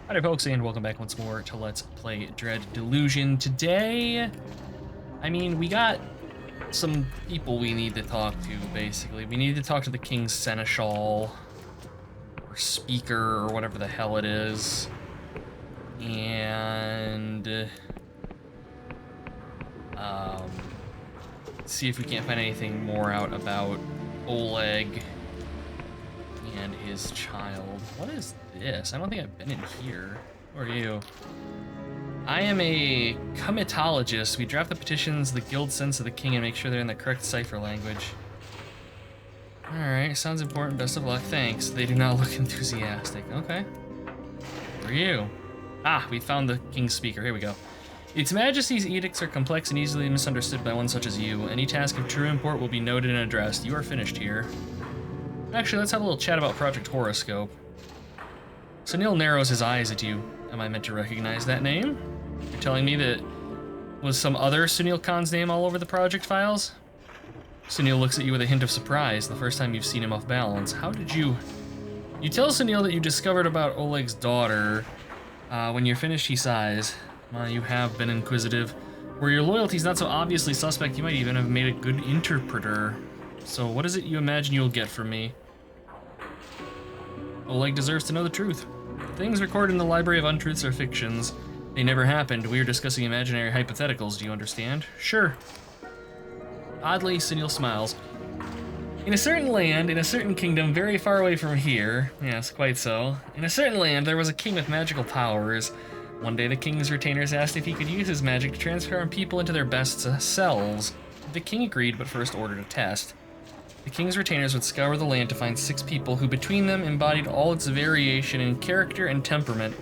Hi there folks, and welcome back once more to Let's Play Delusion. Today, we got some people we need to talk to, basically. We need to talk to the King's Seneschal, or Speaker, or whatever the hell it is. And see if we can't find anything more out about Oleg and his child. What is this? I don't think I've been in here. Who are you? I am a comitologist. We draft the petitions the guild sends to the king and make sure they're in the correct cipher language. Alright, sounds important. Best of luck. Thanks. They do not look enthusiastic. Okay. Who are you? Ah, we found the king's speaker. Here we go. Its Majesty's edicts are complex and easily misunderstood by one such as you. Any task of true import will be noted and addressed. You are finished here. Actually, let's have a little chat about Project Horoscope. Sunil narrows his eyes at you. Am I meant to recognize that name? You're telling me that was some other Sunil Khan's name all over the project files? Sunil looks at you with a hint of surprise, the first time you've seen him off balance. How did you... You tell Sunil that you discovered about Oleg's daughter. When you're finished, he sighs. Well, you have been inquisitive. Where your loyalty's not so obviously suspect, you might even have made a good interpreter. So what is it you imagine you'll get from me? Oleg deserves to know the truth. Things recorded in the Library of Untruths are fictions. They never happened. We are discussing imaginary hypotheticals, do you understand? Sure. Oddly, Sunil smiles. In a certain land, in a certain kingdom very far away from here, yes, quite so, in a certain land there was a king with magical powers. One day the king's retainers asked if he could use his magic to transform people into their best selves. The king agreed, but first ordered a test. The king's retainers would scour the land to find 6 people who between them embodied all its variation in character and temperament.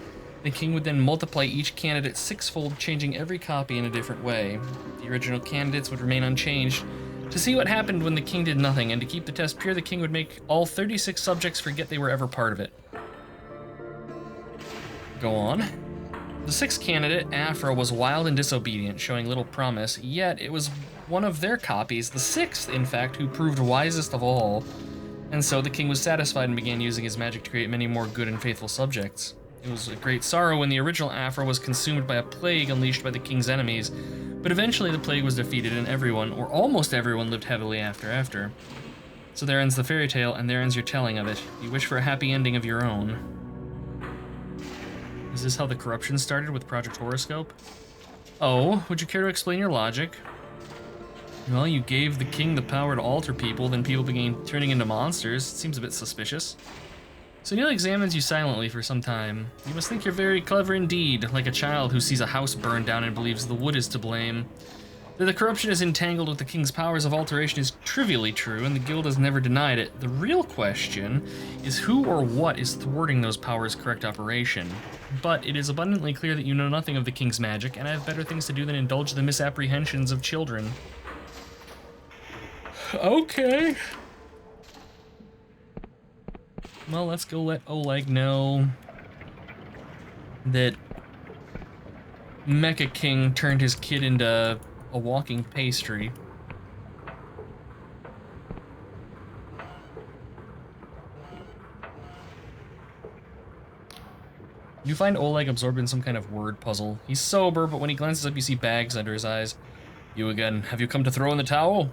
The king would then multiply each candidate 6-fold, changing every copy in a different way. The original candidates would remain unchanged. To see what happened when the king did nothing, and to keep the test pure, the king would make all 36 subjects forget they were ever part of it. Go on. The 6th candidate, Afra, was wild and disobedient, showing little promise, yet it was one of their copies, the 6th, in fact, who proved wisest of all. And so the king was satisfied and began using his magic to create many more good and faithful subjects. It was a great sorrow when the original Afra was consumed by a plague unleashed by the king's enemies, but eventually the plague was defeated and everyone, or almost everyone, lived happily after. So there ends the fairy tale, and there ends your telling of it. You wish for a happy ending of your own. Is this how the corruption started with Project Horoscope? Oh, would you care to explain your logic? Well, you gave the king the power to alter people, then people began turning into monsters. It seems a bit suspicious. Sunil examines you silently for some time. You must think you're very clever indeed, like a child who sees a house burned down and believes the wood is to blame. That the corruption is entangled with the king's powers of alteration is trivially true, and the guild has never denied it. The real question is who or what is thwarting those powers' correct operation. But it is abundantly clear that you know nothing of the king's magic, and I have better things to do than indulge the misapprehensions of children. Okay. Well, let's go let Oleg know that Mecha King turned his kid into a walking pastry. You find Oleg absorbed in some kind of word puzzle. He's sober, but when he glances up, you see bags under his eyes. You again. Have you come to throw in the towel?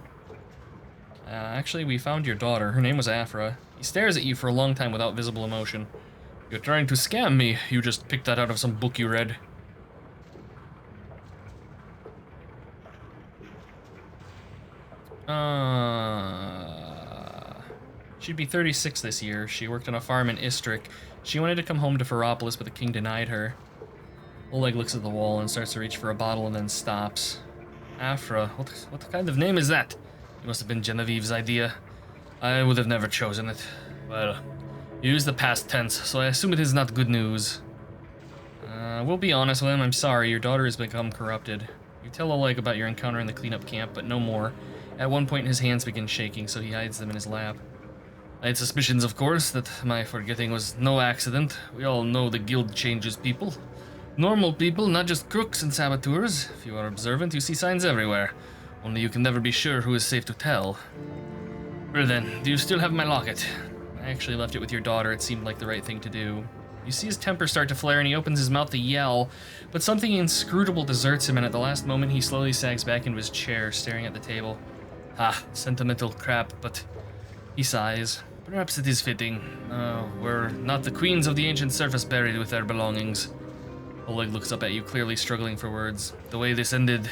Actually, we found your daughter. Her name was Afra. He stares at you for a long time without visible emotion. You're trying to scam me. You just picked that out of some book you read. She'd be 36 this year. She worked on a farm in Istrik. She wanted to come home to Ferropolis, but the king denied her. Oleg looks at the wall and starts to reach for a bottle and then stops. Afra, what kind of name is that? It must have been Genevieve's idea. I would have never chosen it. Well, you used the past tense, so I assume it is not good news. We'll be honest with him. I'm sorry, your daughter has become corrupted. You tell Oleg about your encounter in the cleanup camp, but no more. At one point, his hands begin shaking, so he hides them in his lap. I had suspicions, of course, that my forgetting was no accident. We all know the guild changes people. Normal people, not just crooks and saboteurs. If you are observant, you see signs everywhere. Only you can never be sure who is safe to tell. Well then, do you still have my locket? I actually left it with your daughter. It seemed like the right thing to do. You see his temper start to flare and he opens his mouth to yell, but something inscrutable deserts him, and at the last moment he slowly sags back into his chair, staring at the table. Ah, sentimental crap, but he sighs. Perhaps it is fitting. We're not the queens of the ancient surface buried with their belongings. Oleg looks up at you, clearly struggling for words. The way this ended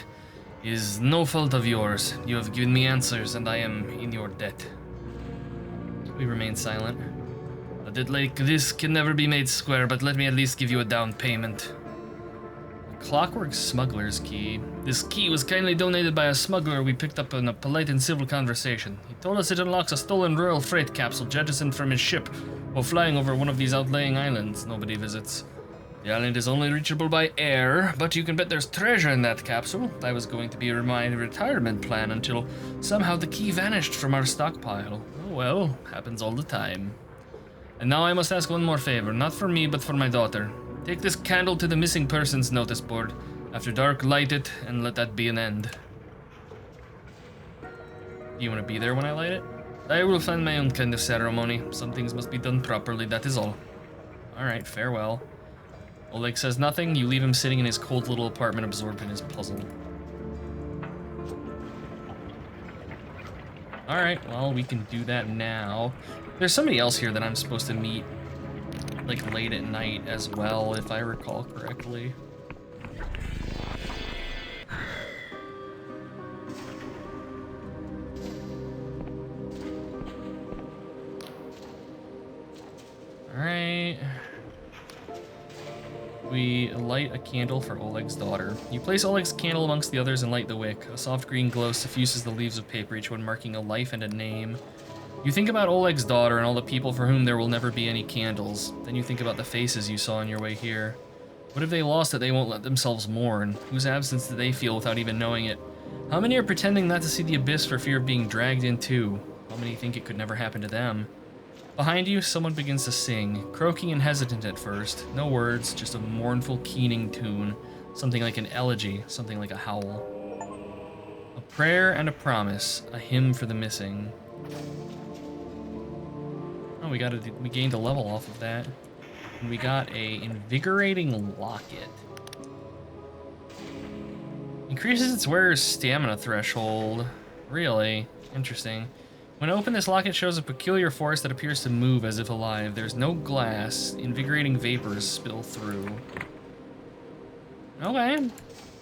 is no fault of yours. You have given me answers, and I am in your debt. We remain silent. A debt like this can never be made square, but let me at least give you a down payment. A clockwork smuggler's key. This key was kindly donated by a smuggler we picked up in a polite and civil conversation. He told us it unlocks a stolen royal freight capsule jettisoned from his ship while flying over one of these outlying islands nobody visits. The island is only reachable by air, but you can bet there's treasure in that capsule. That was going to be my retirement plan until somehow the key vanished from our stockpile. Oh well, happens all the time. And now I must ask one more favor, not for me, but for my daughter. Take this candle to the missing persons notice board. After dark, light it, and let that be an end. Do you want to be there when I light it? I will find my own kind of ceremony. Some things must be done properly, that is all. Alright, farewell. Oleg says nothing. You leave him sitting in his cold little apartment, absorbed in his puzzle. Alright, well, we can do that now. There's somebody else here that I'm supposed to meet, like, late at night as well, if I recall correctly. Alright. We light a candle for Oleg's daughter. You place Oleg's candle amongst the others and light the wick. A soft green glow suffuses the leaves of paper, each one marking a life and a name. You think about Oleg's daughter and all the people for whom there will never be any candles. Then you think about the faces you saw on your way here. What if they lost that they won't let themselves mourn? Whose absence do they feel without even knowing it? How many are pretending not to see the abyss for fear of being dragged in too? How many think it could never happen to them? Behind you, someone begins to sing, croaking and hesitant at first. No words, just a mournful, keening tune. Something like an elegy, something like a howl. A prayer and a promise, a hymn for the missing. Oh, we gained a level off of that. And we got a invigorating locket. Increases its wearer's stamina threshold. Really? Interesting. When opened, this locket shows a peculiar force that appears to move as if alive. There's no glass. Invigorating vapors spill through. Okay.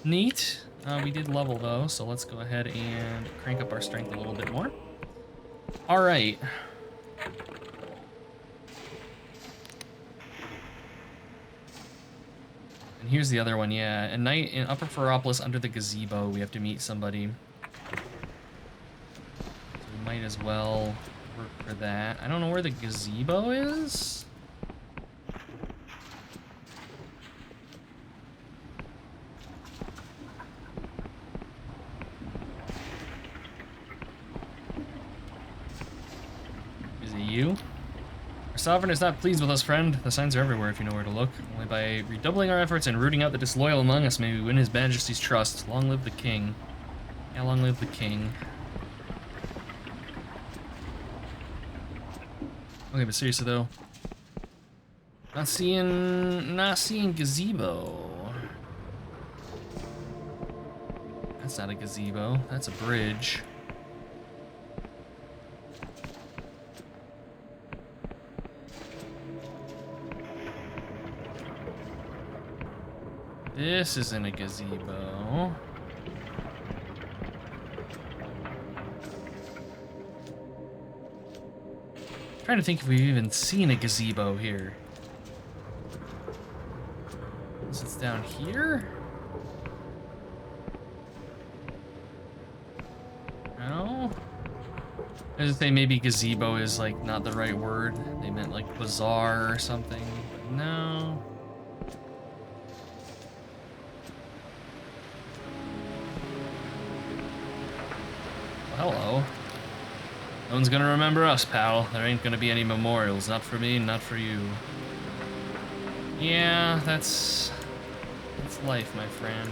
Neat. We did level, though, so let's go ahead and crank up our strength a little bit more. All right. And here's the other one, yeah. At night in Upper Ferropolis under the gazebo, we have to meet somebody. Might as well work for that. I don't know where the gazebo is. Is it you? Our sovereign is not pleased with us, friend. The signs are everywhere if you know where to look. Only by redoubling our efforts and rooting out the disloyal among us may we win his majesty's trust. Long live the king. Yeah, long live the king. Okay, but seriously though, not seeing gazebo. That's not a gazebo. That's a bridge. This isn't a gazebo. Trying to think if we've even seen a gazebo here. Unless it's down here? No? I was gonna say maybe gazebo is like not the right word. They meant like bazaar or something, but no. Well, hello. No one's gonna remember us, pal. There ain't gonna be any memorials. Not for me, not for you. Yeah, that's life, my friend.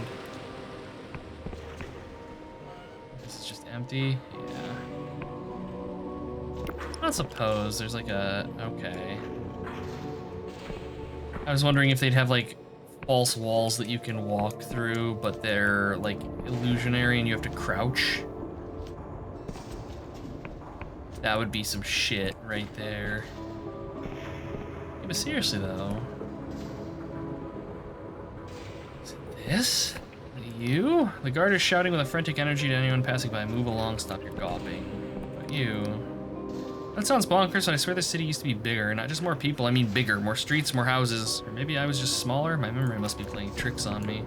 This is just empty. Yeah. I suppose there's like a... okay. I was wondering if they'd have, like, false walls that you can walk through, but they're, like, illusionary and you have to crouch. That would be some shit right there. Yeah, but seriously, though. Is it this? You? The guard is shouting with a frantic energy to anyone passing by. Move along, stop your gawping. But you... That sounds bonkers, but I swear this city used to be bigger. Not just more people, I mean bigger. More streets, more houses. Or maybe I was just smaller? My memory must be playing tricks on me.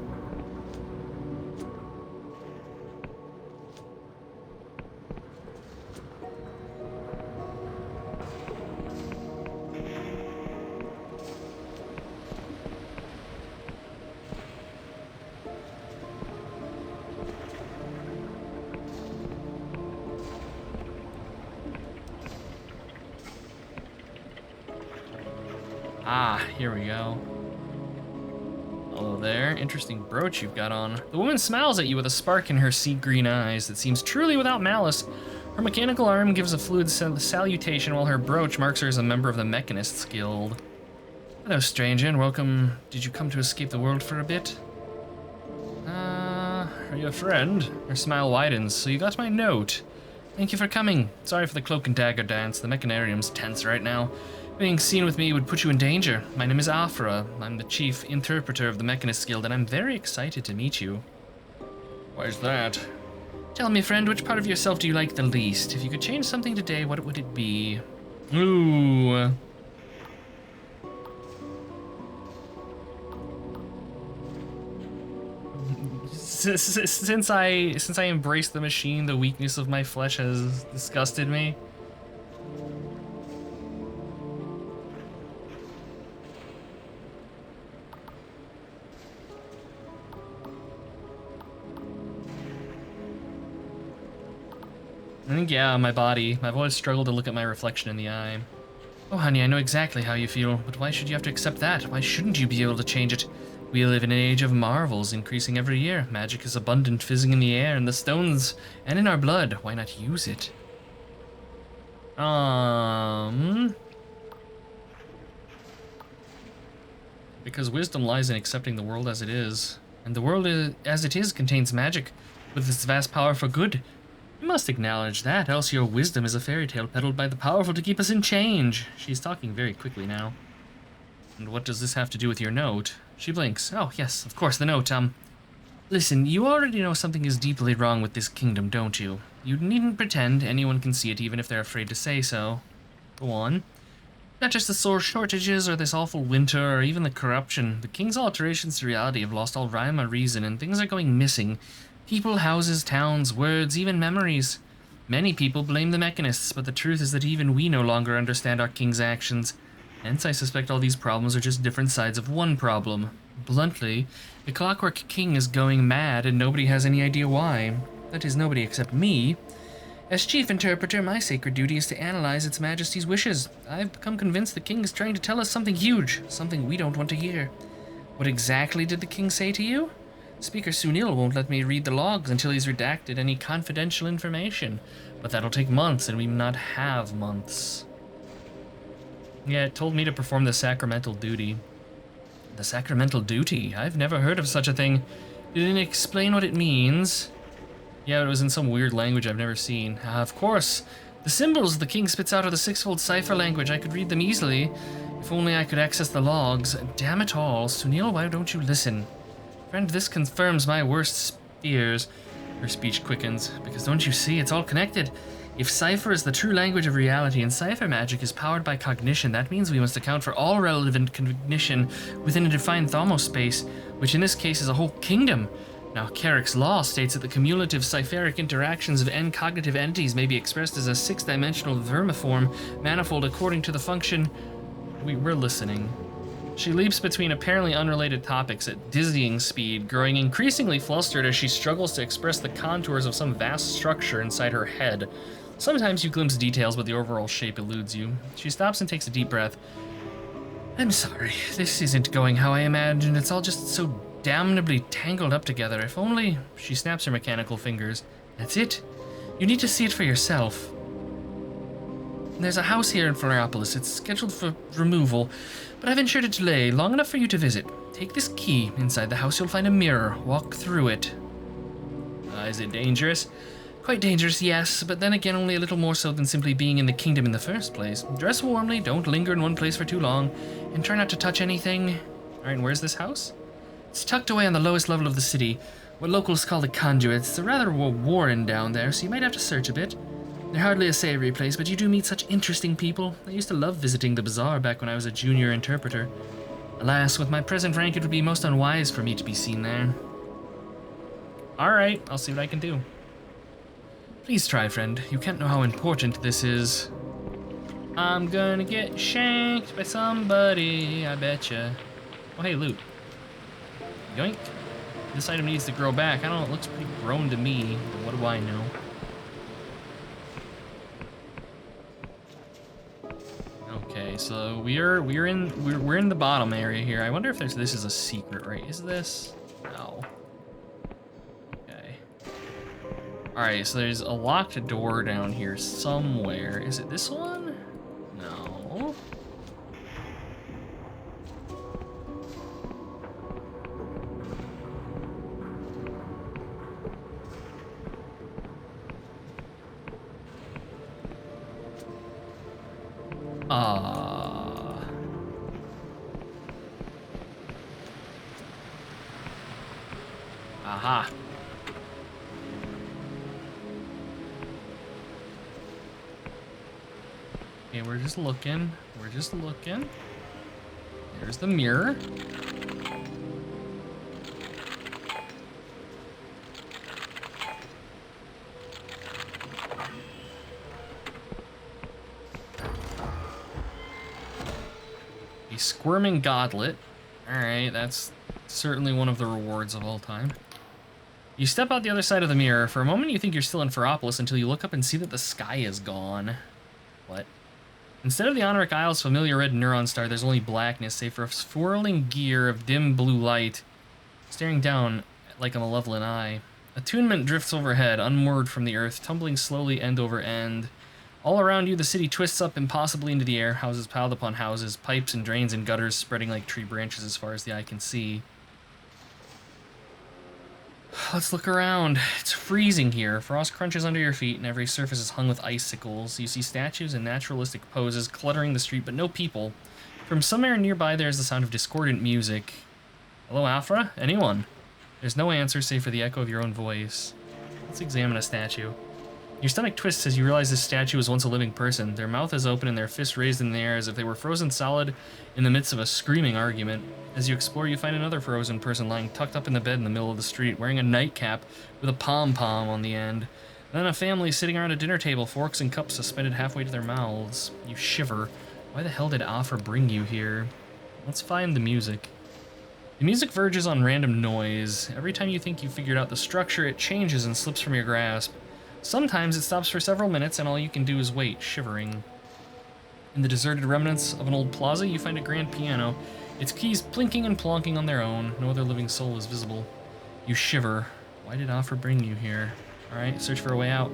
Ah, here we go. Hello there. Interesting brooch you've got on. The woman smiles at you with a spark in her sea green eyes that seems truly without malice. Her mechanical arm gives a fluid salutation while her brooch marks her as a member of the Mechanists Guild. Hello, stranger, and welcome. Did you come to escape the world for a bit? Are you a friend? Her smile widens. So you got my note. Thank you for coming. Sorry for the cloak and dagger dance. The Mechanarium's tense right now. Being seen with me would put you in danger. My name is Afra. I'm the chief interpreter of the Mechanist Guild, and I'm very excited to meet you. Why is that? Tell me, friend, which part of yourself do you like the least? If you could change something today, what would it be? Ooh. Since I embraced the machine, the weakness of my flesh has disgusted me. I think, yeah, my body. I've always struggled to look at my reflection in the eye. Oh, honey, I know exactly how you feel, but why should you have to accept that? Why shouldn't you be able to change it? We live in an age of marvels, increasing every year. Magic is abundant, fizzing in the air, in the stones, and in our blood. Why not use it? Because wisdom lies in accepting the world as it is. And the world as it is contains magic, with its vast power for good. You must acknowledge that, else your wisdom is a fairy tale peddled by the powerful to keep us in change. She's talking very quickly now. And what does this have to do with your note? She blinks. Oh, yes, of course, the note. Listen, you already know something is deeply wrong with this kingdom, don't you? You needn't pretend. Anyone can see it, even if they're afraid to say so. Go on. Not just the sore shortages, or this awful winter, or even the corruption. The king's alterations to reality have lost all rhyme or reason, and things are going missing. People, houses, towns, words, even memories. Many people blame the Mechanists, but the truth is that even we no longer understand our king's actions. Hence, I suspect all these problems are just different sides of one problem. Bluntly, the Clockwork King is going mad, and nobody has any idea why. That is, nobody except me. As chief interpreter, my sacred duty is to analyze its majesty's wishes. I've become convinced the king is trying to tell us something huge, something we don't want to hear. What exactly did the king say to you? Speaker Sunil won't let me read the logs until he's redacted any confidential information. But that'll take months, and we may not have months. Yeah, it told me to perform the sacramental duty. The sacramental duty? I've never heard of such a thing. Did it explain what it means? Yeah, it was in some weird language I've never seen. Of course. The symbols the king spits out are the six-fold cipher language. I could read them easily. If only I could access the logs. Damn it all. Sunil, why don't you listen? Friend, this confirms my worst fears. Her speech quickens. Because don't you see, it's all connected. If cipher is the true language of reality and cipher magic is powered by cognition, that means we must account for all relevant cognition within a defined thomospace, which in this case is a whole kingdom. Now, Carrick's law states that the cumulative cipheric interactions of n cognitive entities may be expressed as a six-dimensional vermiform manifold according to the function... We're listening. She leaps between apparently unrelated topics at dizzying speed, growing increasingly flustered as she struggles to express the contours of some vast structure inside her head. Sometimes you glimpse details, but the overall shape eludes you. She stops and takes a deep breath. I'm sorry, this isn't going how I imagined. It's all just so damnably tangled up together. If only... She snaps her mechanical fingers. That's it. You need to see it for yourself. There's a house here in Floriopolis. It's scheduled for removal, but I've ensured a delay long enough for you to visit. Take this key. Inside the house you'll find a mirror. Walk through it. Is it dangerous? Quite dangerous, yes, but then again only a little more so than simply being in the kingdom in the first place. Dress warmly, don't linger in one place for too long, and try not to touch anything. Alright, and where's this house? It's tucked away on the lowest level of the city, what locals call the conduit. It's rather warren down there, so you might have to search a bit. They're hardly a savory place, but you do meet such interesting people. I used to love visiting the bazaar back when I was a junior interpreter. Alas, with my present rank, it would be most unwise for me to be seen there. Alright, I'll see what I can do. Please try, friend. You can't know how important this is. I'm gonna get shanked by somebody, I betcha. Oh, hey, loot. Yoink. This item needs to grow back. I don't know, it looks pretty grown to me. What do I know? Okay, so we're in the bottom area here. I wonder if this is a secret, right? Is this? No. Alright, so there's a locked door down here somewhere. Is it this one? No. Aha. Okay, we're just looking. We're just looking. There's the mirror. A squirming godlet. Alright, that's certainly one of the rewards of all time. You step out the other side of the mirror. For a moment you think you're still in Ferropolis until you look up and see that the sky is gone. What? Instead of the Honoric Isle's familiar red neuron star, there's only blackness, save for a swirling gear of dim blue light, staring down like a malevolent eye. Attunement drifts overhead, unmoored from the earth, tumbling slowly end over end. All around you, the city twists up impossibly into the air, houses piled upon houses, pipes and drains and gutters spreading like tree branches as far as the eye can see. Let's look around. It's freezing here. Frost crunches under your feet, and every surface is hung with icicles. You see statues and naturalistic poses cluttering the street, but no people. From somewhere nearby, there's the sound of discordant music. Hello, Afra? Anyone? There's no answer save for the echo of your own voice. Let's examine a statue. Your stomach twists as you realize this statue was once a living person. Their mouth is open and their fists raised in the air as if they were frozen solid in the midst of a screaming argument. As you explore, you find another frozen person lying tucked up in the bed in the middle of the street, wearing a nightcap with a pom-pom on the end. Then a family sitting around a dinner table, forks and cups suspended halfway to their mouths. You shiver. Why the hell did Afra bring you here? Let's find the music. The music verges on random noise. Every time you think you've figured out the structure, it changes and slips from your grasp. Sometimes it stops for several minutes and all you can do is wait, shivering. In the deserted remnants of an old plaza, you find a grand piano, its keys plinking and plonking on their own. No other living soul is visible. You shiver. Why did Afra bring you here? Alright, search for a way out.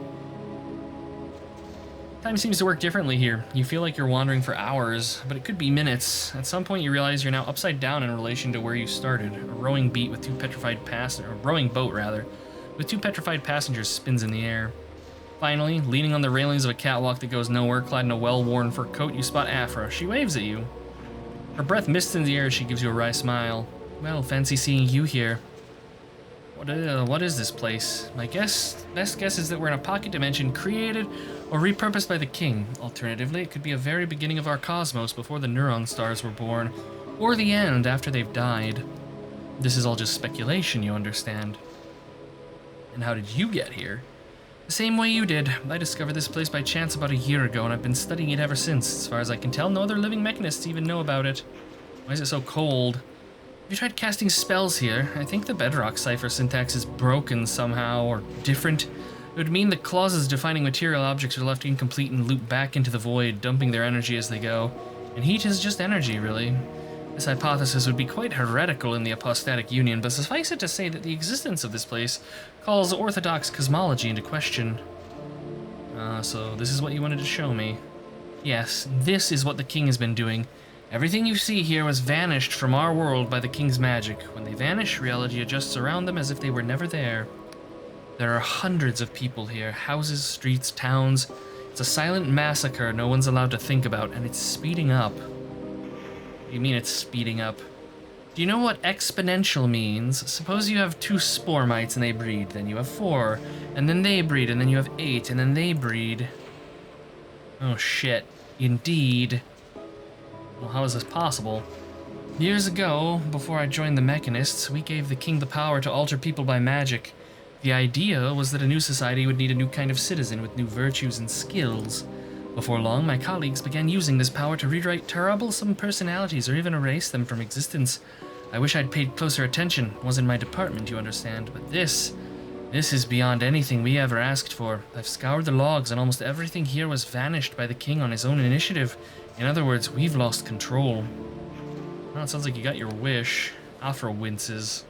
Time seems to work differently here. You feel like you're wandering for hours, but it could be minutes. At some point you realize you're now upside down in relation to where you started. A rowing boat with two petrified passengers spins in the air. Finally, leaning on the railings of a catwalk that goes nowhere, clad in a well-worn fur coat, you spot Afra. She waves at you. Her breath mists in the air as she gives you a wry smile. Well, fancy seeing you here. What is this place? My best guess is that we're in a pocket dimension created or repurposed by the king. Alternatively, it could be a very beginning of our cosmos before the neuron stars were born, or the end after they've died. This is all just speculation, you understand. And how did you get here? The same way you did. I discovered this place by chance about a year ago, and I've been studying it ever since. As far as I can tell, no other living mechanists even know about it. Why is it so cold? Have you tried casting spells here? I think the bedrock cipher syntax is broken somehow, or different. It would mean the clauses defining material objects are left incomplete and loop back into the void, dumping their energy as they go. And heat is just energy, really. This hypothesis would be quite heretical in the apostatic union, but suffice it to say that the existence of this place calls orthodox cosmology into question. So this is what you wanted to show me. Yes, this is what the king has been doing. Everything you see here was vanished from our world by the king's magic. When they vanish, reality adjusts around them as if they were never there. There are hundreds of people here, houses, streets, towns. It's a silent massacre no one's allowed to think about, and it's speeding up. What do you mean it's speeding up? Do you know what exponential means? Suppose you have 2 spore mites and they breed, then you have 4, and then they breed, and then you have 8, and then they breed. Oh shit, indeed. Well, how is this possible? Years ago, before I joined the Mechanists, we gave the king the power to alter people by magic. The idea was that a new society would need a new kind of citizen with new virtues and skills. Before long, my colleagues began using this power to rewrite troublesome personalities or even erase them from existence. I wish I'd paid closer attention. It wasn't my department, you understand, but this is beyond anything we ever asked for. I've scoured the logs and almost everything here was vanished by the king on his own initiative. In other words, we've lost control. Well, it sounds like you got your wish. Afro winces.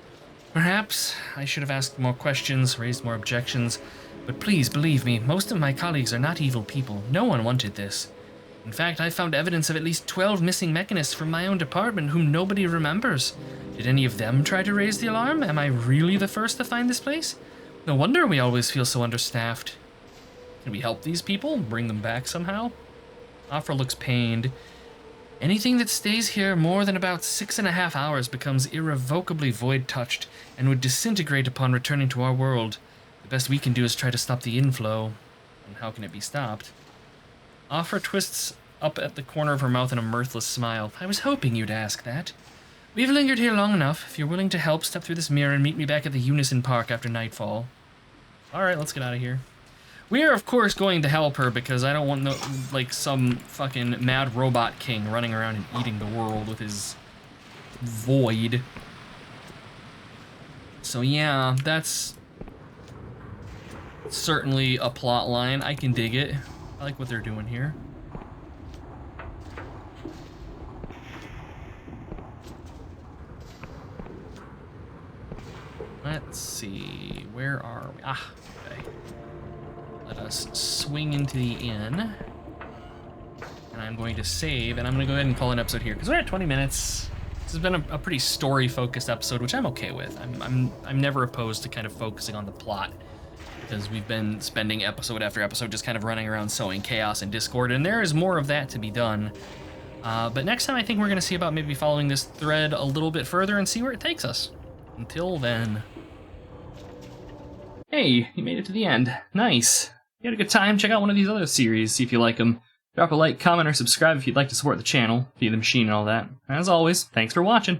Perhaps I should have asked more questions, raised more objections, but please believe me, most of my colleagues are not evil people. No one wanted this. In fact, I found evidence of at least 12 missing mechanists from my own department whom nobody remembers. Did any of them try to raise the alarm? Am I really the first to find this place? No wonder we always feel so understaffed. Can we help these people? Bring them back somehow? Afra looks pained. Anything that stays here more than about 6.5 hours becomes irrevocably void-touched and would disintegrate upon returning to our world. The best we can do is try to stop the inflow. And how can it be stopped? Afra twists up at the corner of her mouth in a mirthless smile. I was hoping you'd ask that. We've lingered here long enough. If you're willing to help, step through this mirror and meet me back at the Unison Park after nightfall. Alright, let's get out of here. We are, of course, going to help her because I don't want no, like, some fucking mad robot king running around and eating the world with his void. So yeah, that's certainly a plot line. I can dig it. I like what they're doing here. Let's see, where are we? Ah, okay. Let us swing into the inn. And I'm going to save, and I'm gonna go ahead and call an episode here, because we're at 20 minutes. This has been a pretty story-focused episode, which I'm okay with. I'm never opposed to kind of focusing on the plot, because we've been spending episode after episode just kind of running around sowing chaos and discord, and there is more of that to be done. But next time I think we're gonna see about maybe following this thread a little bit further and see where it takes us. Until then. Hey, you made it to the end. Nice. You had a good time? Check out one of these other series, see if you like them. Drop a like, comment, or subscribe if you'd like to support the channel, via the machine and all that. As always, thanks for watching.